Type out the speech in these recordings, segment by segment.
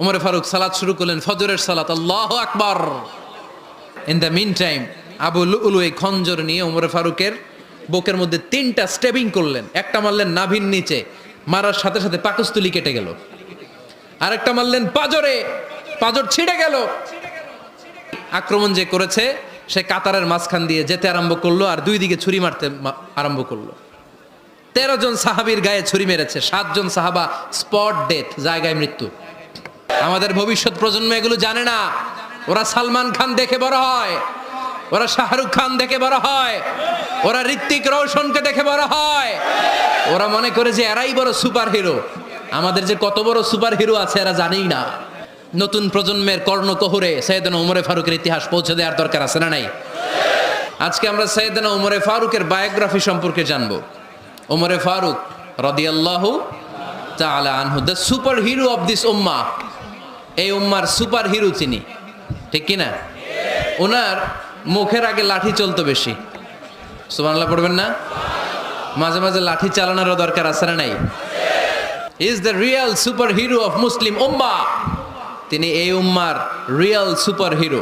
উমরে ফারুক সালাত শুরু করলেন, ফজরের সালাত, আল্লাহু আকবার। In the meantime Abu Lulu এই খঞ্জর নিয়ে উমরে ফারুকের বুকের মধ্যে 3টা স্টেবিং করলেন। একটা মারলেন নাভির নিচে, মারার সাথে সাথে পাকস্থলী কেটে গেল। আরেকটা মারলেন পাজরে, পাজর ছিঁড়ে গেল। আক্রমণ যে করেছে সে কাতারের মাঝখান দিয়ে যেতে আরম্ভ করলো আর 2 দিকে ছুরি মারতে আরম্ভ করলো। 13 জন সাহাবীর গায়ে ছুরি মেরেছে, 7 জন সাহাবা স্পট ডেথ, জায়গায় মৃত্যু। আমাদের ভবিষ্যৎ প্রজন্ম এগুলো জানে না। ওরা সালমান খান দেখে বড় হয়, ওরা শাহরুখ খান দেখে বড় হয়, ওরা ঋত্বিক রোশনকে দেখে বড় হয়। ওরা মনে করে যে এরাই বড় সুপার হিরো। আমাদের যে কত বড় সুপার হিরো আছে এরা জানেই না। নতুন প্রজন্মের কর্ণকোহরে সৈয়দনা উমরে ফারুকের ইতিহাস পৌঁছে দেওয়ার দরকার আছে না নাই? আজকে আমরা সৈয়দনা উমরে ফারুকের বায়োগ্রাফি সম্পর্কে জানবো। উমরে ফারুক রাদিয়াল্লাহু তাআলা আনহু, the super hero of this উম্মাহ। এই উম্মার সুপার হিরো তিনি, ঠিক কিনা? ওনার মুখের আগে লাঠি চলতো বেশি। সুবহানাল্লাহ পড়বেন না? মাঝে মাঝে লাঠি চালানোরও দরকার আছে না নাই? Is the real super hero of Muslim উম্মাহ। তিনি এই উম্মার রিয়েল সুপার হিরো।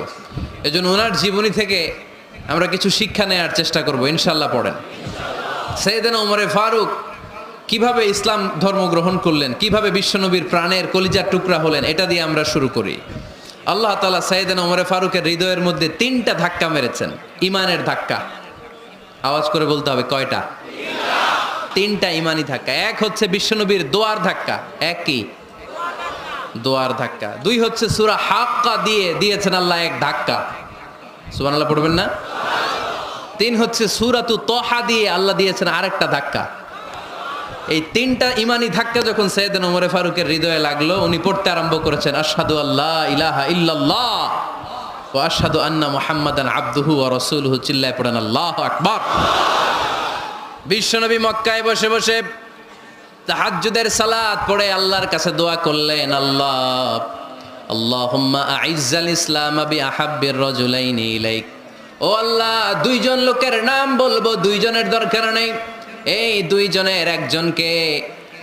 এজন্য ওনার জীবনী থেকে আমরা কিছু শিক্ষা নেওয়ার চেষ্টা করব ইনশাআল্লাহ। পড়েন সাইয়েদনা উমরে ফারুক কিভাবে ইসলাম ধর্ম গ্রহণ করলেন, কিভাবে বিশ্বনবীর প্রাণের কলিজার টুকরা হলেন, এটা দিয়ে আমরা শুরু করি। আল্লাহ তাআলা সাইয়েদনা উমরে ফারুকের হৃদয়ের মধ্যে 3টা ধাক্কা মেরেছেন, ইমানের ধাক্কা। আওয়াজ করে বলতে হবে কয়টা? 3টা ইমানি ধাক্কা। এক হচ্ছে বিশ্বনবীর দোয়ার ধাক্কা, এক কি? দোয়ার ধাক্কা। 2 হচ্ছে সূরা হাক্কা দিয়ে দিয়েছেন আল্লাহ এক ধাক্কা, সুবহানাল্লাহ পড়বেন না? 3 হচ্ছে সূরাতু তাহা দিয়ে আল্লাহ দিয়েছেন আরেকটা ধাক্কা। এই 3টা ইমানি ধাক্কা যখন সাইয়েদনা উমরে ফারুকের হৃদয়ে লাগলো, উনি পড়তে আরম্ভ করেছেন আশহাদু আল্লা ইলাহা ইল্লাল্লাহ ওয়া আশহাদু আন্না মুহাম্মাদান আবদুহু ওয়া রাসূলুহু। চিল্লায় পড়েন আল্লাহু আকবার। বিশ্বনবী মক্কায় বসে বসে তাহাজ্জুদের সালাত পড়ে আল্লাহর কাছে দোয়া করলেন, আল্লাহুম্মা আইজ্জাল ইসলাম বিআহাব্বির রাজুলাইনি ইলাইক। ও আল্লাহ, 2 জন লোকের নাম বলবো, 2 জনের দরকার নেই। এই 2 জনের একজনকে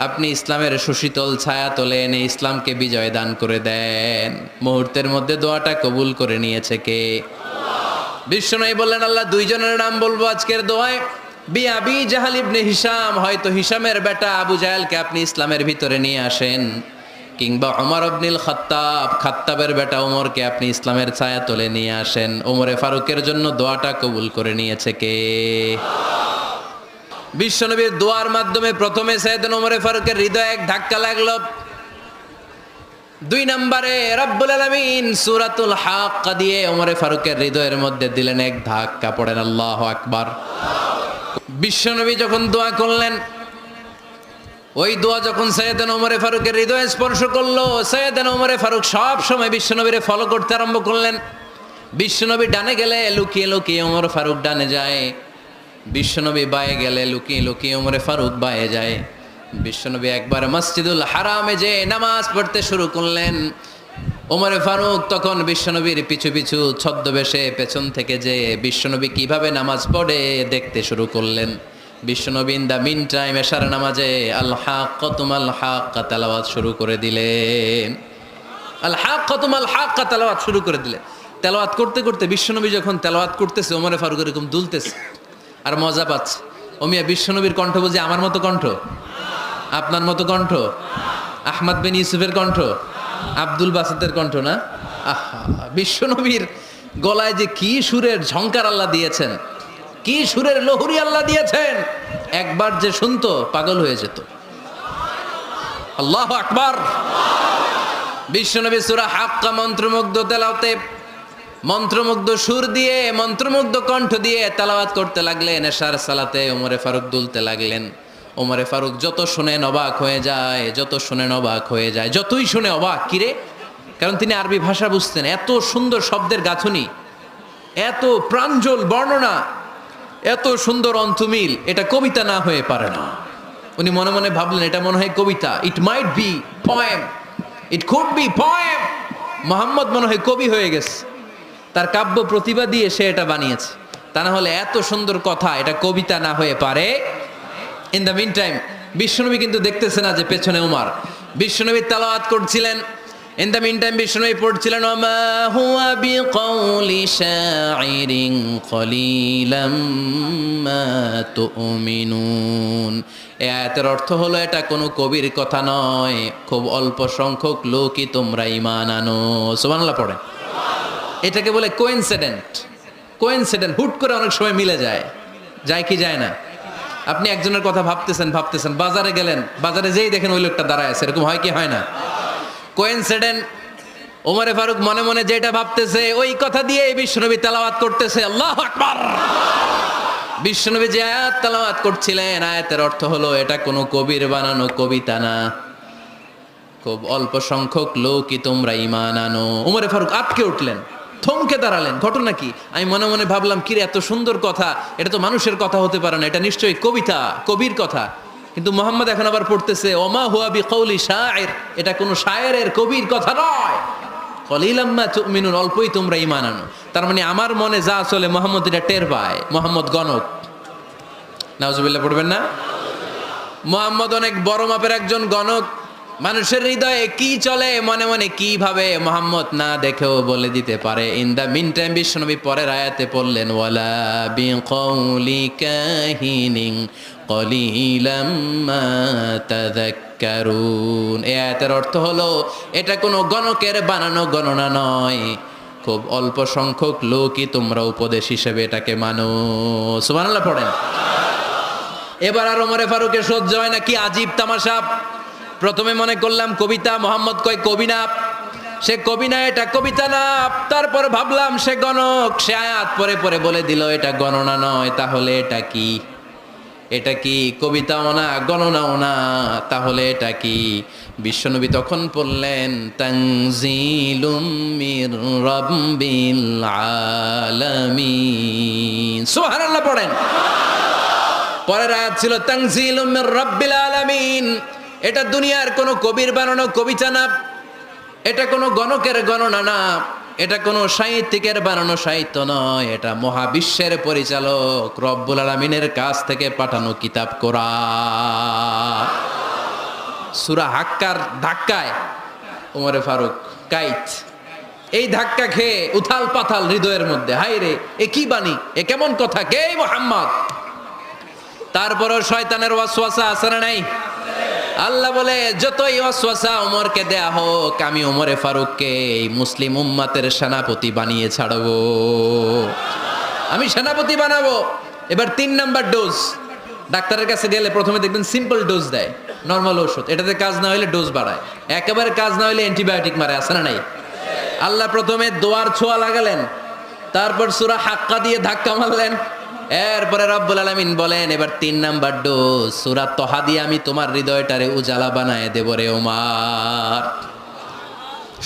আপনি ইসলামের সুশীতল ছায়া তলে এনে ইসলামকে বিজয় দান করে দেন। মুহূর্তের মধ্যে দোয়াটা কবুল করে নিয়েছে কে? বিশ্বনবী বললেন, আল্লাহ 2 জনের নাম বলবো আজকের দোয়ায়। আবি জাহাল ইবনে হিশাম, হয়তো হিশামের বেটা আবু জাহেলকে আপনি ইসলামের ভিতরে নিয়ে আসেন, কিংবা ওমর ইবনুল খাত্তাব, খাত্তাবের বেটা ওমরকে আপনি ইসলামের ছায়া তলে নিয়ে আসেন। ওমরে ফারুকের জন্য দোয়াটা কবুল করে নিয়েছে কে? বিশ্বনবীর দোয়ার মাধ্যমে প্রথমে সাইয়েদনা ওমরে ফারুকের হৃদয়ে এক ধাক্কা লাগলো। 2 নম্বরে রব্বুল আলামিন সূরাতুল হাক্কা দিয়ে ওমরে ফারুকের হৃদয়ের মধ্যে দিলেন এক ধাক্কা। পড়েন আল্লাহু আকবার। বিশ্বনবী যখন দোয়া করলেন, ওই দোয়া যখন সাইয়েদনা ওমরে ফারুকের হৃদয়ে স্পর্শ করলো, সাইয়েদনা ওমরে ফারুক সব সময় বিশ্বনবীরে ফলো করতে আরম্ভ করলেন। বিশ্বনবী ডানে গেলে লুকিয়ে লুকিয়ে ওমর ফারুক ডানে যায়, বিশ্বনবী বায়ে গেলে লুকিয়ে লুকিয়ে ওমরে ফারুক বায়ে যায়। বিশ্বনবী একবার মসজিদুল হারামে যে নামাজ পড়তে শুরু করলেন, ওমরে ফারুক তখন বিশ্বনবীর পিছু পিছু ছদ্মবেশে পেছন থেকে যে বিশ্বনবী কিভাবে নামাজ পড়ে দেখতে শুরু করলেন। বিশ্বনবী ইন দ্য মিন টাইম এশার নামাজে আল হাক্কাতুমাল হাক্কা তেলাওয়াত শুরু করে দিলেন। আল হাক্কাতুমাল হাক্কা তেলাওয়াত শুরু করে দিলেন। তেলাওয়াত করতে করতে বিশ্বনবী যখন তেলাওয়াত করতেছে, ওমরে ফারুক এরকম দুলতেছে আর মজা পাচ্ছে। ও মিয়া, বিশ্বনবীর কণ্ঠ বুঝি আমার মতো কণ্ঠ? আপনার মতো কণ্ঠ? আহমদ বিন ইউসুফের কণ্ঠ? আব্দুল বাসেতের কণ্ঠ না? আহা, বিশ্বনবীর গলায় যে কি সুরের ঝংকার আল্লাহ দিয়েছেন, কি সুরের লহরী আল্লাহ দিয়েছেন, একবার যে শুনতো পাগল হয়ে যেত। আল্লাহু আকবার। বিশ্বনবী সূরা হাক্কা মন্ত্রমুগ্ধ তেলাওয়াতে, মন্ত্রমুগ্ধ সুর দিয়ে, মন্ত্রমুগ্ধ কণ্ঠ দিয়ে তেলাওয়াত করতে লাগলেন। এশার সালাতে ওমরে ফারুক দুলতে লাগলেন। ওমরে ফারুক যত শুনেন অবাক হয়ে যায়, যত শুনেন অবাক হয়ে যায়, যতই শুনে অবাক। কিরে? কারণ তিনি আরবি ভাষা বুঝতেন। এত সুন্দর শব্দের গাঁথনি, এত প্রাঞ্জল বর্ণনা, এত সুন্দর অন্তমিল, এটা কবিতা না হয়ে পারে না। উনি মনে মনে ভাবলেন, এটা মনে হয় কবিতা। It might be poem, it could be poem. Muhammad মনে হয় কবি হয়ে গেছে, তার কাব্য প্রতিভা দিয়ে সে এটা বানিয়েছে। তা না হলে এত সুন্দর কথা, এটা কবিতা না হয়ে পারে। ইন দ্য মিন টাইম বিশ্বনবী কিন্তু দেখতেছে না যে পেছনে উমর। বিশ্বনবী তেলাওয়াত করছিলেন, ইন দ্য মিন টাইম বিষ্ণু পড়ছিলেন ওমা হুয়া বিকাউলি শাইরিন কলিলাম মা তুমিনুন। এই আয়াতের অর্থ হলো এটা কোনো কবির কথা নয়, খুব অল্প সংখ্যক লোকই তোমরা ঈমান আনো। সুবহানাল্লাহ পড়েন। এটাকে বলে কোইন্সিডেন্ট। কোইন্সিডেন্ট হুট করে অনেক সময় মিলে যায়, যায় কি যায় না? আপনি একজনের কথা ভাবতেছেন, বাজারে গেলেন, বাজারে যেই দেখেন ওই লোকটা দাঁড়ায় আছে, এরকম হয় কি হয় না? কোইন্সিডেন্ট। ওমরে ফারুক মনে মনে যেটা ভাবতেছে ওই কথা দিয়ে বিশ্বনবী তেলাওয়াত করতেছে, আল্লাহু আকবার। বিশ্বনবী যে আয়াত তেলাওয়াত করছিলেন, আয়াতের অর্থ হলো এটা কোনো কবির বানানো কবিতা না, খুব অল্প সংখ্যক লোকই তোমরা ঈমান আনো। ওমরে ফারুক আটকে উঠলেন, থমকে দাঁড়ালেন। ঘটনা কি? আমি মনে মনে ভাবলাম, কিরে এত সুন্দর কথা, এটা তো মানুষের কথা হতে পারে না, এটা নিশ্চয়ই কবিতা, কবির কথা। কিন্তু মোহাম্মদ এখন আবার পড়তেছে ওমা হুয়া বিকাউলি শাইর, এটা কোনো শায়েরের কবির কথা নয়। কলিলাম মা তুমিনুন, অল্পই তোমরা ঈমান আনো। তার মানে আমার মনে যা চলে মোহাম্মদ এটা টের পায়। মোহাম্মদ গণক। নাউজুবিল্লাহ পড়বেন না? মোহাম্মদ অনেক বড় মাপের একজন গণক। মানুষের হৃদয়ে কি চলে, মনে মনে কি ভাবে, মোহাম্মদ না দেখেও বলে দিতে পারে। ইন দ্য মিন টাইম বিশ্বনবী পরের আয়াতে পড়লেন ওয়ালা বিকাউলি কাহিনিন কলিলাম মা তাযাক্কারুন। এই আয়াতের অর্থ হলো এটা কোনো গণকের বানানো গণনা নয়, খুব অল্প সংখ্যক লোকই তোমরা উপদেশ হিসেবে এটাকে মানো। সুবহানাল্লাহ পড়েন। এবার আর ওমরে ফারুকের সহ্য হয় না, কি আজীব তামাশা। প্রথমে মনে করলাম কবিতা, মোহাম্মদ কয় কবি না, সে কবি না, এটা কবিতা না। তারপর ভাবলাম সে গণক, সে আয়াত পরে পরে বলে দিল এটা গণনা নয়, তাহলে এটা কি? এটা কি কবিতাও না, গণনাও না, তাহলে এটা কি? বিশ্বনবী তখন বললেন তানজিলুম মির রাব্বিল আলামিন। সুবহানাল্লাহ পড়েন। পরের আয়াত ছিল তানজিলুম মির রাব্বিল আলামিন। এটা দুনিয়ার কোনো কবির বানানো কবিতা না, এটা কোনো গণকের গণনা না, এটা কোনো সাহিত্যিকের বানানো সাহিত্য নয়, এটা মহাবিশ্বের পরিচালক রব্বুল আলামিনের কাছ থেকে পাঠানো কিতাব কোরআন। সূরা হাক্কার ধাক্কায় ওমরে ফারুক কাইত, এই ধাক্কা খেয়ে উথাল পাথাল হৃদয়ের মধ্যে, হায় রে এ কি বাণী, এ কেমন কথা, কে মুহাম্মদ? তারপরও শয়তানের ওয়াসওয়াসা আছে না নাই? আল্লাহ বলে যতই ওয়াসওয়াসা ওমরকে দেয়া হোক, আমি ওমরে ফারুককে এই মুসলিম উম্মাতের সেনাপতি বানিয়ে ছাড়বো, আমি সেনাপতি বানাবো। এবার 3 নাম্বার ডোজ। ডাক্তারের কাছে গেলে প্রথমে দেখবেন সিম্পল ডোজ দেয়, নর্মাল ওষুধ, এটাতে কাজ না হলে ডোজ বাড়ায়, একেবারে কাজ না হলে অ্যান্টিবায়োটিক মারে, আছে না নাই? আল্লাহ প্রথমে দোয়ার ছোঁয়া লাগালেন, তারপর সূরা হাক্কা দিয়ে ধাক্কা মারলেন, এরপরে রব্বুল আলামিন বলেন এবার 3 নাম্বার ডোজ সূরা তহা দিয়ে আমি তোমার হৃদয়টারে উজালা বানায় দেব রে ওমর।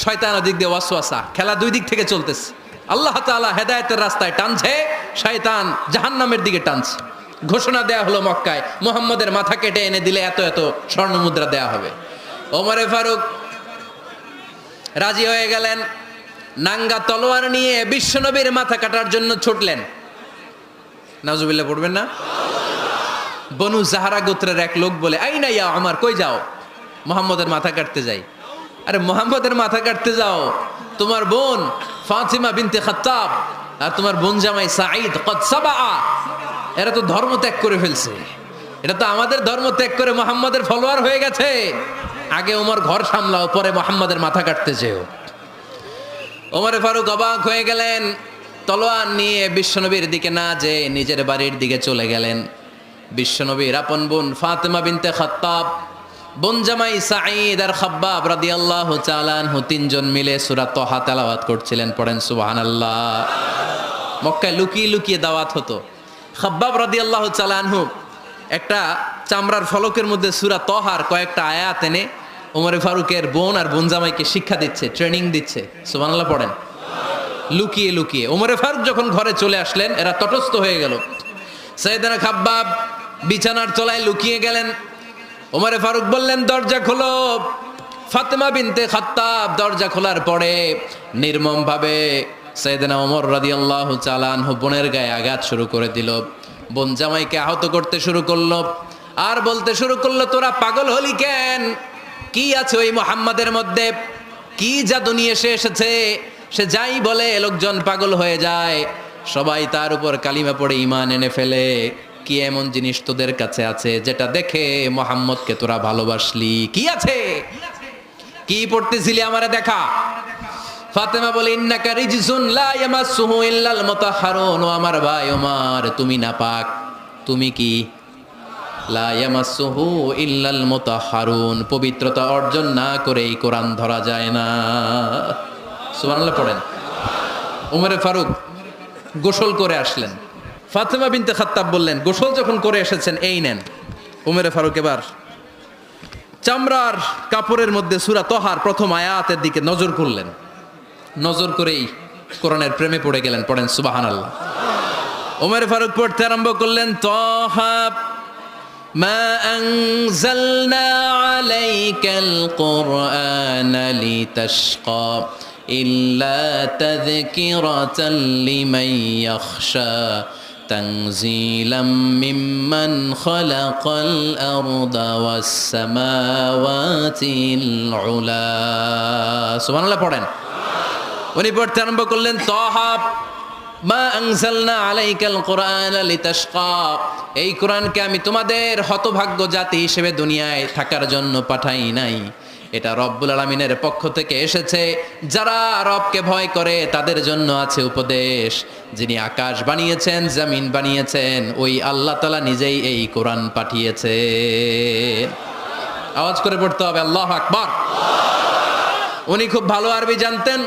শয়তান ওদিক দিয়ে ওয়াসওয়াসা, খেলা 2 দিক থেকে চলতেছে। আল্লাহ তাআলা হেদায়েতের রাস্তায় টানছে, শয়তান জাহান্নামের দিকে টানছে। ঘোষণা দেয়া হলো মক্কায়, মুহাম্মদের মাথা কেটে এনে দিলে এত এত স্বর্ণ মুদ্রা দেয়া হবে। ওমরে ফারুক রাজি হয়ে গেলেন, নাঙ্গা তলোয়ার নিয়ে বিশ্বনবীর মাথা কাটার জন্য ছুটলেন। নাউজুবিল্লাহ পড়বেন না? বনু জাহরা গোত্রের এক লোক বলে আইনা ইয়া ওমর, কই যাও? মুহাম্মদের মাথা কাটতে যাই। আরে মুহাম্মদের মাথা কাটতে যাও? তোমার বোন ফাতিমা বিনতে খাত্তাব আর তোমার বোন জামাই সাঈদ কদ সাবা, এরা তো ধর্ম ত্যাগ করে ফেলছে, এটা তো আমাদের ধর্ম ত্যাগ করে মুহাম্মদের ফলোয়ার হয়ে গেছে। আগে ওমর ঘর সামলাও, পরে মুহাম্মদের মাথা কাটতে যেও। ওমরে ফারুক অবাক হয়ে গেলেন, তলোয়ার নিয়ে বিশ্বনবীর দিকে না যে নিজের বাড়ির দিকে চলে গেলেন। বিশ্বনবীর আপন বোন ফাতিমা বিনতে খাত্তাব, বোন জামাই সাঈদ আর খাব্বাব রাদিয়াল্লাহু তাআলা আনহু 3 জন মিলে সূরা তহা তেলাওয়াত করছিলেন। পড়েন সুবহানাল্লাহ। মক্কায় লুকিয়ে লুকিয়ে দাওয়াত হতো। খাব্বাব রাদিয়াল্লাহু তাআলা আনহু একটা চামড়ার ফলকের মধ্যে সূরা তহার কয়েকটা আয়াত এনে ওমরে ফারুকের বোন আর বোন জামাইকে শিক্ষা দিচ্ছে, ট্রেনিং দিচ্ছে। সুবহানাল্লাহ পড়েন। লুকিয়ে লুকিয়ে ওমরে ফারুক যখন ঘরে চলে আসলেন, এরা তটস্থ হয়ে গেল। সাইয়েদনা খাব্বাব বিছানার তলায় লুকিয়ে গেলেন। ওমরে ফারুক বললেন দরজা খোলো। ফাতেমা বিনতে খাত্তাব দরজা খোলার পরে নির্মম ভাবে সাইয়েদনা ওমর রাদিয়াল্লাহু তাআলা আনহু বোনের গায়ে আঘাত শুরু করে দিল। বোন জামাইকে আহত করতে শুরু করলো আর বলতে শুরু করলো তোরা পাগল হলি কেন? কি আছে ওই মুহাম্মাদের মধ্যে? কি জাদু নিয়ে এসেছে, সে যাই বলে লোকজন পাগল হয়ে যায়, সবাই তার উপর কালিমা পড়ে ঈমান এনে ফেলে। কি এমন জিনিস তোদের কাছে আছে যেটা দেখে মুহাম্মদকে তোরা ভালোবাসলি? কি আছে? কি পড়তেছিলি আমারে দেখা। ফাতেমা বলে ইন্নাকা রিজসুন লা ইয়ামাসসুহু ইল্লাল মুতাহহারুন। ও আমার ভাই ওমর, তুমি নাপাক। তুমি কি? লা ইয়ামাসসুহু ইল্লাল মুতাহহারুন, পবিত্রতা অর্জন না করে এই কোরআন ধরা যায় না। সুবহানাল্লাহ পড়েন। ওমরে ফারুক গোসল করে আসলেন। ফাতেমা বিনতে খাত্তাব বললেন, গোসল যখন করে এসেছেন এই নেন। ওমরে ফারুক এবার চামড়ার কাপড়ের মধ্যে সূরা তহার প্রথম আয়াতের দিকে নজর করলেন। নজর করেই কোরআনের প্রেমে পড়ে গেলেন। পড়েন সুবহানাল্লাহ। ওমরে ফারুক পড়তে আরম্ভ করলেন, তহা মা আনজালনা আলাইকাল কুরআনা লিতাশকা ইল্লা তাযকিরাতাল লিমান ইয়াখশা তানজিলাম মিম্মান খালাকাল আরদা ওয়াস সামাওয়াতিল উলা। সুবহানাল্লাহ পড়েন। উনি পড়তে আরম্ভ করলেন, তহা মা আনজালনা আলাইকাল কুরআনা লিতাশকা, এই কোরআনকে আমি তোমাদের হতভাগ্য জাতি হিসেবে দুনিয়ায় থাকার জন্য পাঠাই নাই। এটা রব্বুল আলামিনের পক্ষ থেকে এসেছে। যারা রবকে ভয় করে তাদের জন্য আছে উপদেশ। যিনি আকাশ বানিয়েছেন, জমিন বানিয়েছেন, ওই আল্লাহ তাআলা নিজেই এই কোরআন পাঠিয়েছেন। আওয়াজ করে পড়তে হবে আল্লাহু আকবার। উনি খুব ভালো আরবি জানতেন।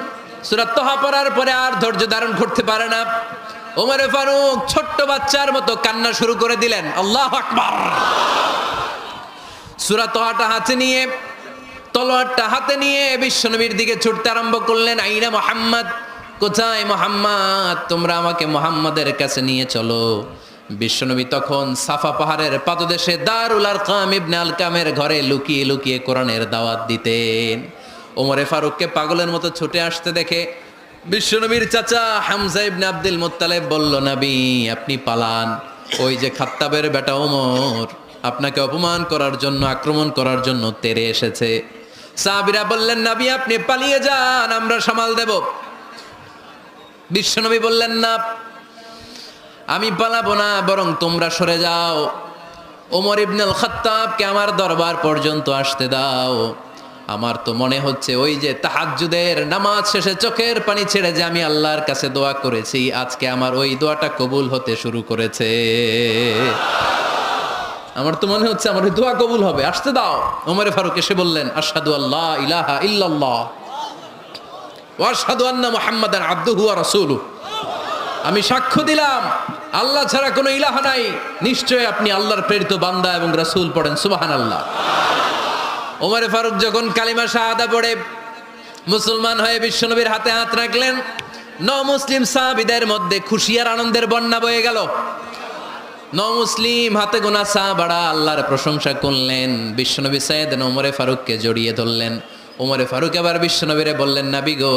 সূরা তহা পড়ার পরে আর ধৈর্য ধারণ করতে পারে না। ওমরে ফারুক ছোট্ট বাচ্চার মতো কান্না শুরু করে দিলেন। আল্লাহু আকবার। সূরা তহাটা হাতে নিয়ে, তলোয়ারটা হাতে নিয়ে বিশ্বনবীর দিকে ছুটতে আরম্ভ করলেন। আইনা মুহাম্মদ, কোথায় মুহাম্মদ? তোমরা আমাকে মুহাম্মাদের কাছে নিয়ে চলো। বিশ্বনবী তখন সাফা পাহাড়ের পাদদেশে দারুল আরকাম ইবনে আলকামের ঘরে লুকিয়ে লুকিয়ে কোরআনের দাওয়াত দিতেন। ওমরে ফারুককে পাগলের মতো ছুটে আসতে দেখে বিশ্বনবীর চাচা হামজা ইবনে আব্দুল মুত্তালিব বলল, নবী আপনি পালান। ওই যে খাত্তাবের বেটা ওমর আপনাকে অপমান করার জন্য, আক্রমণ করার জন্য তেড়ে এসেছে। সাহাবীরা বললেন, নবী আপনি পালিয়ে যান, আমরা সামাল দেব। বিশ্বনবী বললেন, না আমি পালাবো না, বরং তোমরা সরে যাও। ওমর ইবনুল খাত্তাবকে আমার দরবার পর্যন্ত আসতে দাও। আমার তো মনে হচ্ছে ওই যে তাহাজ্জুদের নামাজ শেষে চোখের পানি ছেড়ে যে আমি আল্লাহর কাছে দোয়া করেছি, আজকে আমার ওই দোয়াটা কবুল হতে শুরু করেছে। আমার তো মনে হচ্ছে আমার ওই দোয়া কবুল হবে, আসতে দাও। ওমরে ফারুক এসে বললেন, আশহাদু আল্লা ইলাহা ইল্লাল্লাহ ওয়া আশহাদু আন্না মুহাম্মাদান আবদুহু ওয়া রাসূলুহু, আমি সাক্ষ্য দিলাম আল্লাহ ছাড়া কোনো ইলাহা নাই, নিশ্চয় আপনি আল্লাহর প্রেরিত বান্দা এবং রাসূল। পড়েন সুবহানাল্লাহ। ওমরে ফারুক যখন কালিমা শাহাদা পড়ে মুসলমান হয়ে বিশ্বনবীর হাতে হাত রাখলেন, মুসলিম সাহাবীদের মধ্যে খুশি আর আনন্দের বন্যা বয়ে গেল। মুসলিম হাতে গোনা সাহাবারা আল্লাহর প্রশংসা করলেন। বিশ্বনবী সাইয়েদনা ওমরে ফারুককে জড়িয়ে ধরলেন। ওমরে ফারুক এবার বিশ্বনবীরে বললেন, নবী গো,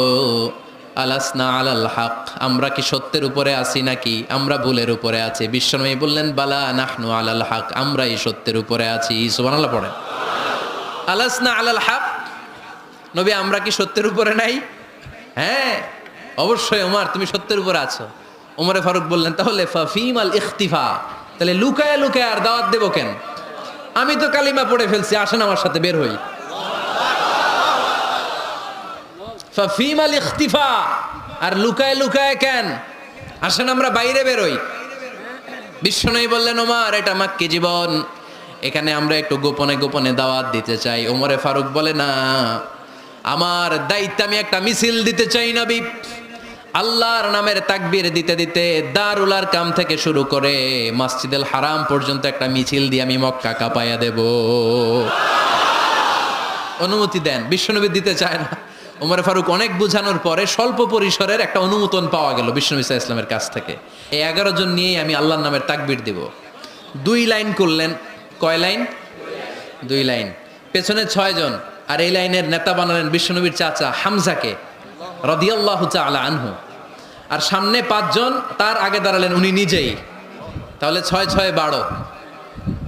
আলাসনা আলাল হক, আমরা কি সত্যের উপরে আছি নাকি আমরা ভুলের উপরে আছি? বিশ্বনবী বললেন, বালা নাহনু আলাল হক, আমরা এই সত্যের উপরে আছি। সুবহানাল্লাহ পড়েন। আলাসনা আলাল হক, নবী আমরা কি সত্যের উপরে নাই? হ্যাঁ অবশ্যই ওমর, তুমি সত্যের উপরে আছো। ওমরে ফারুক বললেন, তাহলে ফাফিমাল ইখতিফা, তাহলে লুকায় লুকায় আর দাওয়াত দেব কেন? আমি তো কালিমা পড়ে ফেলছি, আসেন আমার সাথে বের হই। ফাফিমাল ইখতিফা, আর লুকায় লুকায় কেন? আসেন আমরা বাইরে বের হই। বিশ্বনবী বললেন, ওমর এটা মাক্কি জীবন, এখানে আমরা একটু গোপনে গোপনে দাওয়াত দিতে চাই। ওমরে ফারুক বলে, না আমার দায়িত্ব, আমি একটা মিছিল দিতে চাই নবী। আল্লাহর নামের তাকবীর দিতে দিতে দারুল আরকাম থেকে শুরু করে মসজিদুল হারাম পর্যন্ত একটা মিছিল দিয়ে আমি মক্কা কাঁপাইয়া দেব। অনুমতি দেন। বিশ্বনবী দিতে চায় না। ওমর ফারুক অনেক বুঝানোর পরে স্বল্প পরিসরের একটা অনুমোদন পাওয়া গেল বিশ্বনবী সাল্লাল্লাহু আলাইহি ওয়াসাল্লামের কাছ থেকে। এই 11 জন নিয়েই আমি আল্লাহর নামের তাকবীর দেব। 2 লাইন করলেন। কয় লাইন? 2 লাইন। পেছনে 6 জন, আর এই লাইনের নেতা বানালেন বিশ্বনবীর চাচা হামজাকে রাদিয়াল্লাহু তাআলা আনহু। আর সামনে 5 জন, তার আগে দাঁড়ালেন উনি নিজেই। তাহলে 6 6 12।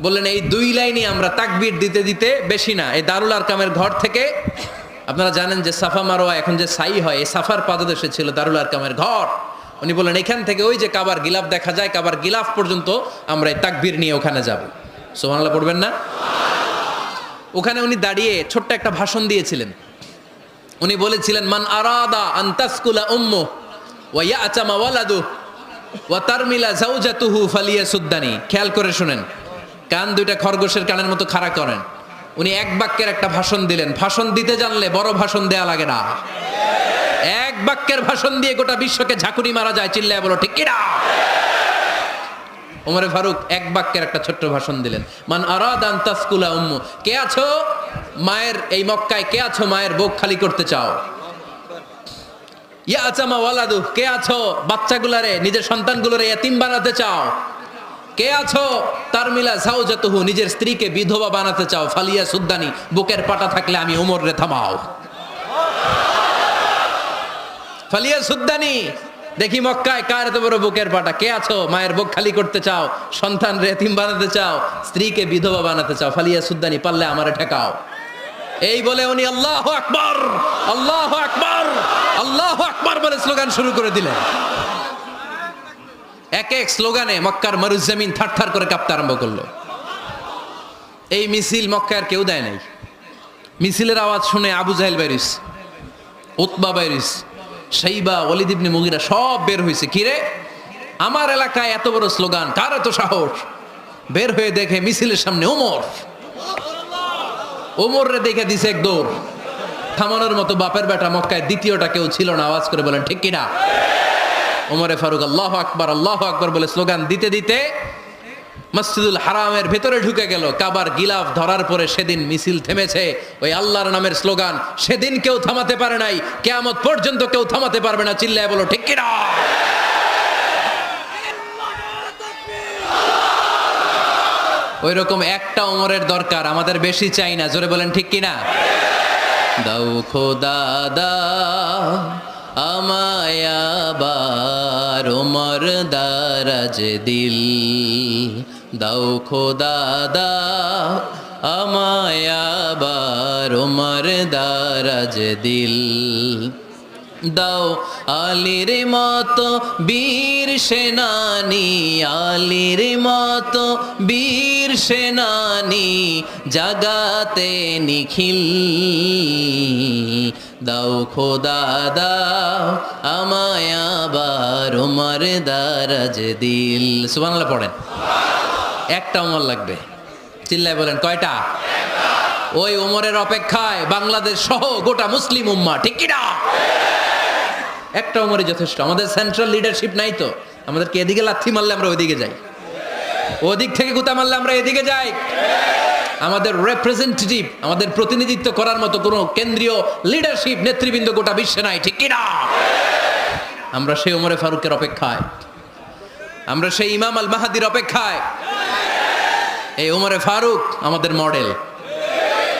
বললেন এই 2 লাইনই আমরা তাকবীর দিতে দিতে, বেশি না, এই দারুল আরকামের ঘর থেকে আপনারা জানেন যে সাফা মারোয়া এখন যে সাই হয়, এই সাফার পাদদেশে ছিল দারুল আরকামের ঘর। উনি বললেন এখান থেকে ওই যে কাবার গিলাফ দেখা যায়, কাবার গিলাফ পর্যন্ত আমরা এই তাকবীর নিয়ে ওখানে যাব। সুবহানাল্লাহ পড়বেন না? ওখানে উনি দাঁড়িয়ে ছোট্ট একটা ভাষণ দিয়েছিলেন। উনি বলেছিলেন, মান আরাদা আন তাসকুলা উম্মু ওয়া ইয়াতামা ওয়ালাদু ওয়া তারমিলা যাওজাতুহু ফালিয়াসুদ্দানি। খেয়াল করে শুনেন, কান দুইটা খরগোশের কানের মতো খাড়া করেন। উনি এক বাক্যের একটা ভাষণ দিলেন। ভাষণ দিতে জানলে বড় ভাষণ দেয়া লাগে না। এক বাক্যের ভাষণ দিয়ে গোটা বিশ্বকে ঝাঁকুনি মারা যায়। চিল্লায় বলো ঠিক কিনা? ওমরে ফারুক এক বাক্যের একটা ছোট্ট ভাষণ দিলেন। মান আরাদা আন তাসকুলা উম্মু, কে আছো মায়ের এই মক্কায়, কে আছো মায়ের বুক খালি করতে চাও? ইয়াতামা ওয়ালাদু, কে আছো বাচ্চাগুলারে, নিজের সন্তানগুলোরে এতিম বানাতে চাও? কে আছো তারমিলা যাওজাতুহু, নিজের স্ত্রীকে বিধবা বানাতে চাও? ফালিয়া সুদ্দানি, বুকের পাটা থাকলে আমি ওমর রে থামাও। ফালিয়া সুদ্দানি, দেখি মক্কায় কার এত বড় বুকের পাটা। কে আছো মায়ের বুক খালি করতে চাও, সন্তান রে এতিম বানাতে চাও, স্ত্রীকে বিধবা বানাতে চাও? ফালিয়া সুদ্দানি, পারলে আমারে ঠেকাও। এই বলে উনি আল্লাহু আকবার, আল্লাহু আকবার, আল্লাহু আকবার বলে স্লোগান শুরু করে দিলেন। এক এক স্লোগানে মক্কার মরুজমিন থারথার করে কাঁপতে আরম্ভ করলো। এই মিছিল মক্কার কেউ দেয় নাই। মিছিলের আওয়াজ শুনে আবু জাহেল বাইরিস, উতবা বাইরিস, শাইবা, ওয়ালিদ ইবনে মুগিরা সব বের হয়েছে। কিরে, আমার এলাকায় এত বড় স্লোগান, কার এত সাহস? বের হয়ে দেখে মিছিলের সামনে ওমর। ওমর রে দেখে দিছে এক দৌড়। থামানোর মতো বাপের বেটা মক্কায় দ্বিতীয়টা কেউ ছিল না। আওয়াজ করে বলেন ঠিক কিনা? ওমরে ফারুক আল্লাহু আকবার, আল্লাহু আকবার বলে স্লোগান দিতে দিতে মসজিদুল হারামের ভেতরে ঢুকে গেল। কাবার গিলাফ ধরার পরে সেদিন মিছিল থেমেছে। ওই আল্লাহর নামের স্লোগান সেদিন কেউ থামাতে পারে নাই, কিয়ামত পর্যন্ত কেউ থামাতে পারবে না। চিল্লায় বলো ঠিক কিনা? ওই রকম একটা ওমরের দরকার, আমাদের বেশি চাই না। জোরে বলেন ঠিক কিনা? দাও খোদা দাও আমায় আবার ওমর দারাজ দিল, দাও খোদা দাও আমায় আবার ওমর দারাজ দিল, দাও আলীর মতো বীর সেনানি, আলীর মতো বীর সেনানি জাগাতে নিখিল, দাও খোদা দাও আমায় আবার ওমর দারাজ দিল। সুবহানাল্লাহ পড়েন। একটা ওমর লাগবে। চিল্লায় বলেন কয়টা? ওই ওমরের অপেক্ষায় বাংলাদেশ সহ গোটা মুসলিম উম্মাহ, ঠিক কিনা? একটা ওমরই যথেষ্ট। আমাদের সেন্ট্রাল লিডারশিপ নাই তো, আমাদেরকে এদিকে লাথি মারলে আমরা ওইদিকে যাই, ওদিক থেকে গুতা মারলে আমরা এদিকে যাই। আমাদের রিপ্রেজেন্টেটিভ, আমাদের প্রতিনিধিত্ব করার মতো কোনো কেন্দ্রীয় লিডারশিপ নেতৃবৃন্দ গোটা বিশ্বে নাই, ঠিক কিনা? আমরা সেই ওমরে ফারুকের অপেক্ষায়, আমরা সেই ইমাম আল মাহাদির অপেক্ষায়। এই ওমরে ফারুক আমাদের মডেল,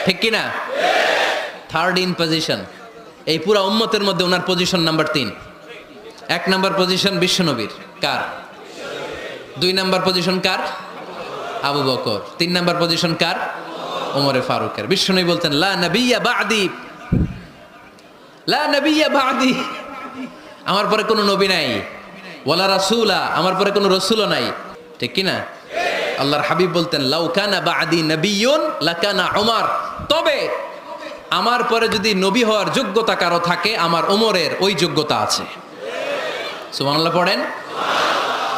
ঠিক কিনা? থার্ড ইন পজিশন এই পুরা উম্মতের মধ্যে ওনার পজিশন নাম্বার 3। 1 নাম্বার পজিশন বিশ্বনবীর, কার? 2 নাম্বার পজিশন কার? আবু বকর। 3 নাম্বার পজিশন কার? ওমরে ফারুকের। বিশ্বনবী বলতেন লা নবিয়্যা বা'দি, লা নবিয়্যা বা'দি, আমার পরে কোনো নবী নাই। ওয়ালা রাসূলা, আমার পরে কোনো রাসূলও নাই, ঠিক কি না? আল্লাহর হাবিব বলতেন লাউ কানা বা'দি নবিয়্যুন লাকানা উমর, তবে আমার পরে যদি নবী হওয়ার যোগ্যতা কারো থাকে আমার ওমরের ওই যোগ্যতা আছে। সুবহানাল্লাহ পড়েন।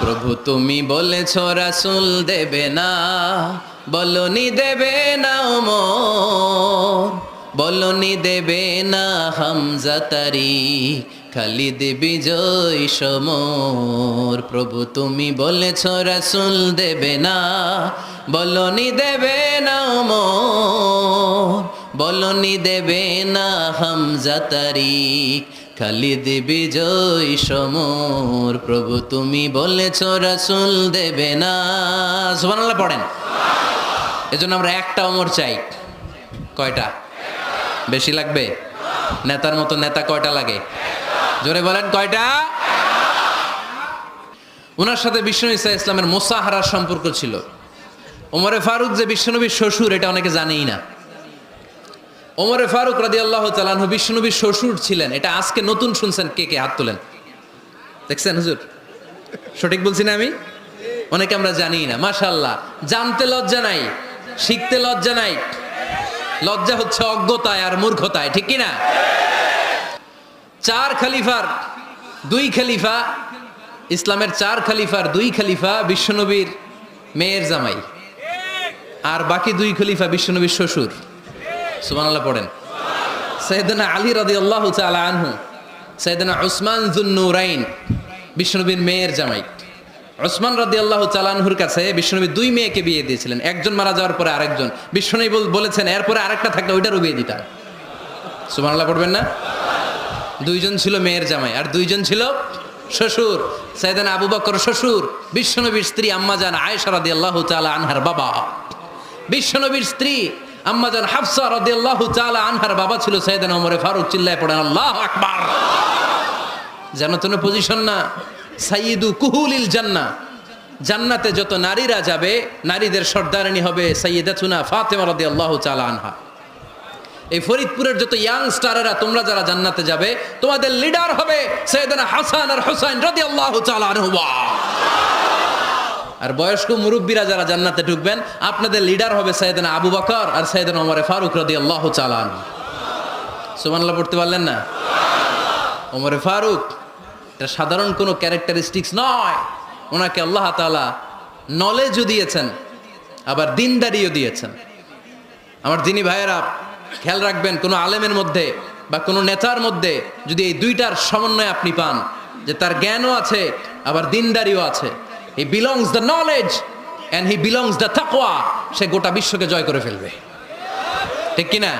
প্রভু তুমি বলেছ রাসূল দেবে না, বলনি দেবে না ওমর, বলনি দেবে না হামজা তারিক, খালিদ বিজয় সমর। প্রভু তুমি বলেছ রাসূল দেবে না, বলনি দেবে না ওমর, বলনি দেবে না হামজা তারিক, খালিদ বিজয় সমর। প্রভু তুমি বলেছ রাসূল দেবে না। সুবহানাল্লাহ পড়েন। এজন্য আমরা একটা ওমর চাই। কয়টা? বেশি লাগবে? নেতার মতো নেতা কয়টা লাগে? জোরে বলেন কয়টা? ওনার সাথে বিশ্বনবী সাল্লাল্লাহু আলাইহি ইসলামের মুসাহারার সম্পর্ক ছিল। ওমরে ফারুক যে বিশ্বনবীর শ্বশুর এটা অনেকে জানেই না। ওমরে ফারুক রাদিয়াল্লাহু তাআলা আনহু বিশ্বনবীর শ্বশুর ছিলেন। এটা আজকে নতুন শুনছেন, কে কে হাত তোলেন? দেখছেন হুজুর, সঠিক বলছি না আমি? অনেকে আমরা জানি না। মাশাআল্লাহ, জানতে লজ্জা নাই, শিখতে লজ্জা নাই, লজ্জা হচ্ছে অজ্ঞতায় আর মূর্খতায়, ঠিক কি না? চার খলিফার দুই খলিফা, ইসলামের চার খলিফার দুই খলিফা বিশ্বনবীর মেয়ের জামাই, আর বাকি দুই খলিফা বিশ্বনবীর শ্বশুর। সুবহানাল্লাহ পড়েন। সাইয়েদনা আলী রাদিয়াল্লাহু তাআলা আনহু, সাইয়েদনা উসমান যুন-নূরাইন বিশ্বনবীর মেয়ের জামাই। উসমান রাদিয়াল্লাহু তাআলা আনহুর কাছে বিশ্বনবী দুই মেয়েকে বিয়ে দিয়েছিলেন। একজন মারা যাওয়ার পরে আরেকজন। বিশ্বনবী বলেছেন এরপরে আরেকটা থাকলে ওইটারও বিয়ে দিতাম। সুবহানাল্লাহ পড়বেন না? দুইজন ছিল মেয়ের জামাই আর দুইজন ছিল শ্বশুর। সাইয়েদনা আবু বকর শ্বশুর, বিশ্বনবীর স্ত্রী আম্মাজান আয়েশা রাদিয়াল্লাহু তাআলা আনহার বাবা। বিশ্বনবীর স্ত্রী আম্মাজান হাফসা রাদিয়াল্লাহু তাআলা আনহার বাবা ছিল সাইয়েদনা ওমর ফারুক। চিল্লায় পড়েন আল্লাহু আকবার। জানো তো পজিশন না, সাইয়্যিদু কুহুলিল জান্নাহ। জান্নাতে যত নারীরা যাবে, নারীদের সর্দারিনী হবে সাইয়্যিদাতুনা ফাতেমা রাদিয়াল্লাহু তাআলা আনহা। এই ফরিদপুরের যত ইয়াং স্টারেরা তোমরা যারা জান্নাতে যাবে, তোমাদের লিডার হবে সাইয়েদনা হাসান আর হুসাইন রাদিয়াল্লাহু তাআলা আনহুমা। আর বয়স্ক মুরব্বীরা যারা জান্নাতে ঢুকবেন, আপনাদের লিডার হবে সাইয়েদনা আবু বকর আর সাইয়েদনা ওমর ফারুক রাদিয়াল্লাহু তাআলা আনহু। সুবহানাল্লাহ পড়তে পারলেন না? ওমর ফারুক এটা সাধারণ কোনো ক্যারেক্টারিস্টিক্স নয়। ওনাকে আল্লাহ তাআলা নলেজও দিয়েছেন, আবার দিনদারিও দিয়েছেন। আমার দিনী ভাইয়েরা খেয়াল রাখবেন, কোনো আলেমের মধ্যে বা কোনো নেতার মধ্যে যদি এই দুইটার সমন্বয় আপনি পান, যে তার জ্ঞানও আছে আবার দিনদারিও আছে, হি belongs the knowledge and he belongs the তাকওয়া, সে গোটা বিশ্বকে জয় করে ফেলবে, ঠিক কিনা?